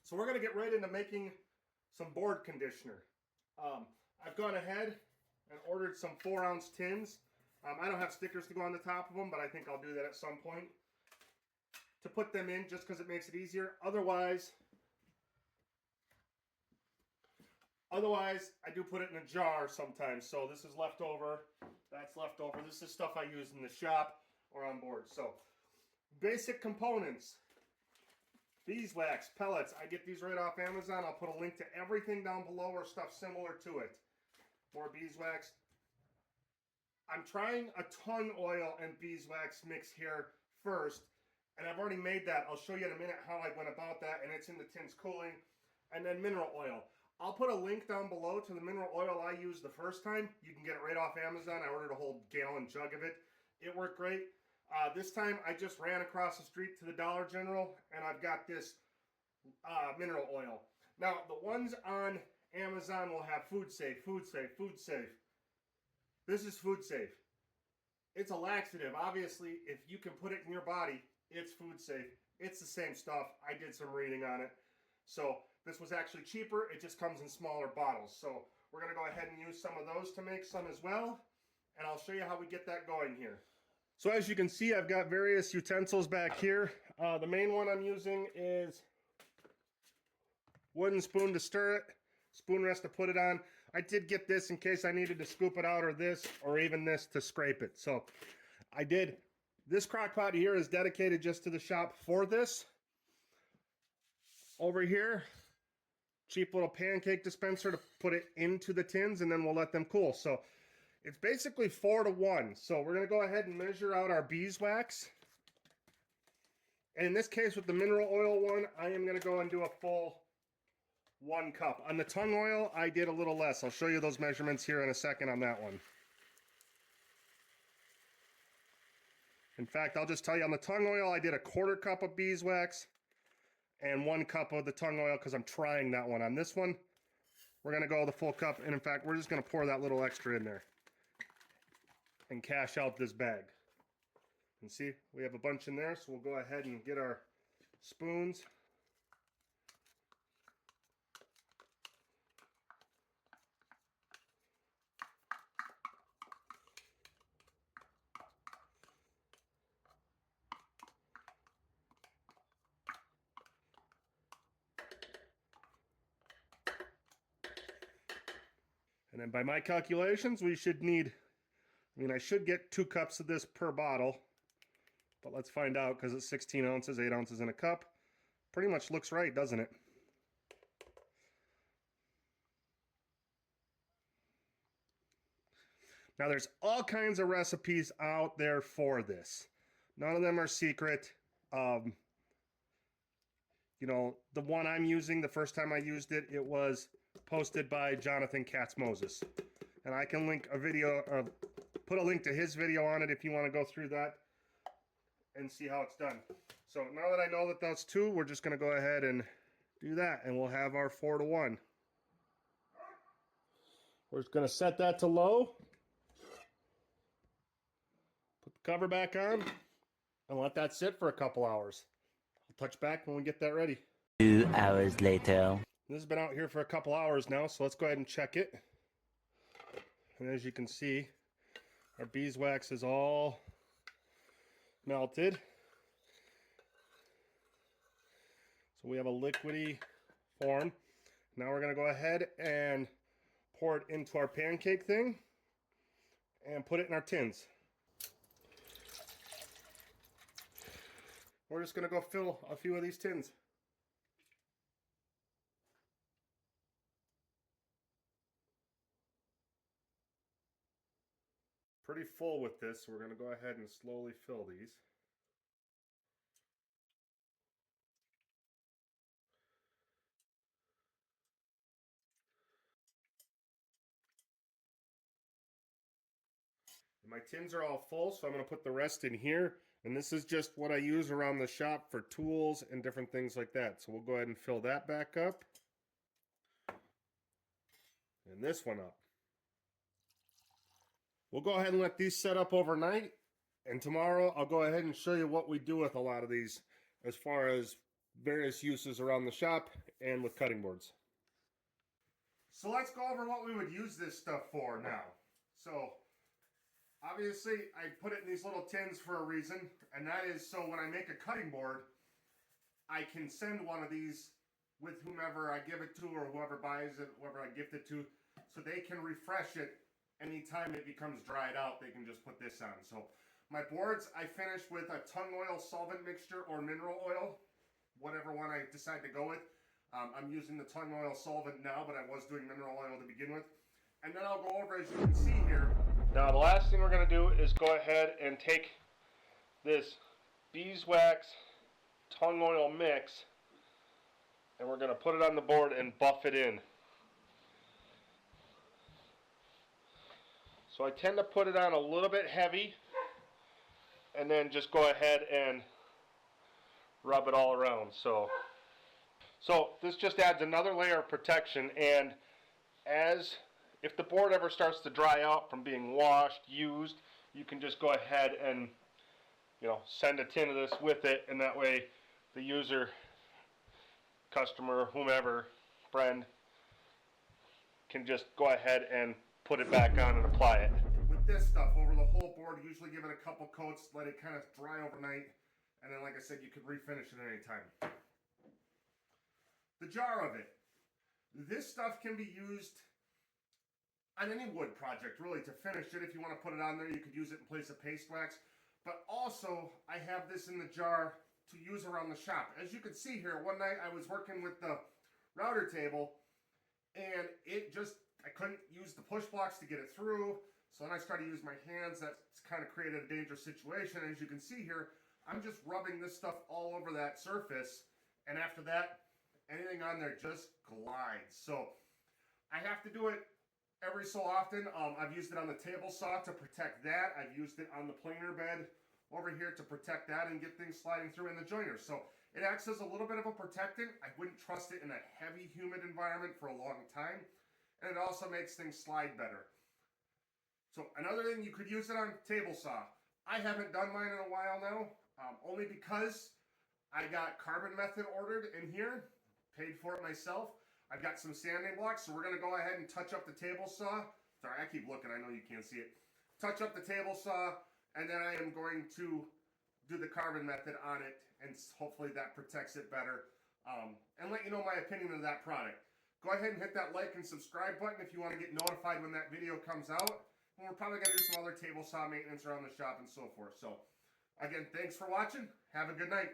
So we're going to get right into making some board conditioner. I've gone ahead and ordered some 4-ounce tins. I don't have stickers to go on the top of them, but I think I'll do that at some point to put them in just because it makes it easier. Otherwise, I do put it in a jar sometimes. So this is leftover, that's leftover. This is stuff I use in the shop or on board. So basic components: beeswax, pellets. I get these right off Amazon. I'll put a link to everything down below or stuff similar to it. More beeswax. I'm trying a tongue oil and beeswax mix here first, and I've already made that. I'll show you in a minute how I went about that, and it's in the tins cooling. And then mineral oil. I'll put a link down below to the mineral oil I used the first time. You can get it right off Amazon. I ordered a whole gallon jug of it. It worked great. This time I just ran across the street to the Dollar General, and I've got this mineral oil. Now, the ones on Amazon will have food safe, food safe, food safe. This is food safe. It's a laxative. Obviously, if you can put it in your body, it's food safe. It's the same stuff. I did some reading on it. So this was actually cheaper. It just comes in smaller bottles. So we're going to go ahead and use some of those to make some as well. And I'll show you how we get that going here. So as you can see, I've got various utensils back here. The main one I'm using is wooden spoon to stir it, spoon rest to put it on. I did get this in case I needed to scoop it out, or this, or even this to scrape it. So I did. This crock pot here is dedicated just to the shop for this. Over here, cheap little pancake dispenser to put it into the tins, and then we'll let them cool. So it's basically 4-to-1. So we're going to go ahead and measure out our beeswax. And in this case, with the mineral oil one, I am going to go and do a full 1 cup. On the tongue oil, I did a little less. I'll show you those measurements here in a second on that one. In fact, I'll just tell you, on the tongue oil, I did a 1/4 cup of beeswax and 1 cup of the tongue oil because I'm trying that one. On this one, we're going to go the full cup. And in fact, we're just going to pour that little extra in there and cash out this bag. And see, we have a bunch in there, so we'll go ahead and get our spoons. And then by my calculations, we should need, I should get 2 cups of this per bottle, but let's find out because it's 16 ounces, 8 ounces in a cup. Pretty much looks right, doesn't it? Now there's all kinds of recipes out there for this. None of them are secret. The one I'm using, the first time I used it, it was posted by Jonathan Katz-Moses. And I can link a video, put a link to his video on it if you want to go through that and see how it's done. So now that I know that those two, we're just going to go ahead and do that, and we'll have our 4-to-1. We're just going to set that to low, put the cover back on, and let that sit for a couple hours. I'll touch back when we get that ready. 2 hours later. This has been out here for a couple hours now, so let's go ahead and check it. And as you can see, our beeswax is all melted. So we have a liquidy form. Now we're going to go ahead and pour it into our pancake thing and put it in our tins. We're just going to go fill a few of these tins. Pretty full with this, so we're going to go ahead and slowly fill these. My tins are all full, so I'm going to put the rest in here. And this is just what I use around the shop for tools and different things like that. So we'll go ahead and fill that back up. And this one up. We'll go ahead and let these set up overnight. And tomorrow I'll go ahead and show you what we do with a lot of these as far as various uses around the shop and with cutting boards. So let's go over what we would use this stuff for now. So obviously I put it in these little tins for a reason, and that is so when I make a cutting board, I can send one of these with whomever I give it to or whoever buys it, whoever I gift it to, so they can refresh it anytime it becomes dried out. They can just put this on. So my boards I finish with a tung oil solvent mixture or mineral oil, whatever one I decide to go with. I'm using the tung oil solvent now, but I was doing mineral oil to begin with. And then I'll go over, as you can see here. Now the last thing we're going to do is go ahead and take this beeswax tung oil mix, and we're going to put it on the board and buff it in. So I tend to put it on a little bit heavy, and then just go ahead and rub it all around. So this just adds another layer of protection, and if the board ever starts to dry out from being washed, used, you can just go ahead and send a tin of this with it, and that way the user, customer, whomever, friend, can just go ahead and put it back on and apply it. With this stuff over the whole board, usually give it a couple coats, let it kind of dry overnight, and then like I said, you could refinish it at any time. The jar of it. This stuff can be used on any wood project, really, to finish it. If you want to put it on there, you could use it in place of paste wax. But also, I have this in the jar to use around the shop. As you can see here, one night I was working with the router table, and I couldn't use the push blocks to get it through. So then I started using my hands. That's kind of created a dangerous situation. As you can see here, I'm just rubbing this stuff all over that surface. And after that, anything on there just glides. So I have to do it every so often. I've used it on the table saw to protect that. I've used it on the planer bed over here to protect that and get things sliding through in the joiners. So it acts as a little bit of a protectant. I wouldn't trust it in a heavy, humid environment for a long time. And it also makes things slide better. So another thing, you could use it on table saw. I haven't done mine in a while now, only because I got carbon method ordered in here, paid for it myself. I've got some sanding blocks, so we're going to go ahead and touch up the table saw. Sorry, I keep looking, I know you can't see it. Touch up the table saw, and then I am going to do the carbon method on it, and hopefully that protects it better, and let you know my opinion of that product. Go ahead and hit that like and subscribe button if you want to get notified when that video comes out. And we're probably going to do some other table saw maintenance around the shop and so forth. So, again, thanks for watching. Have a good night.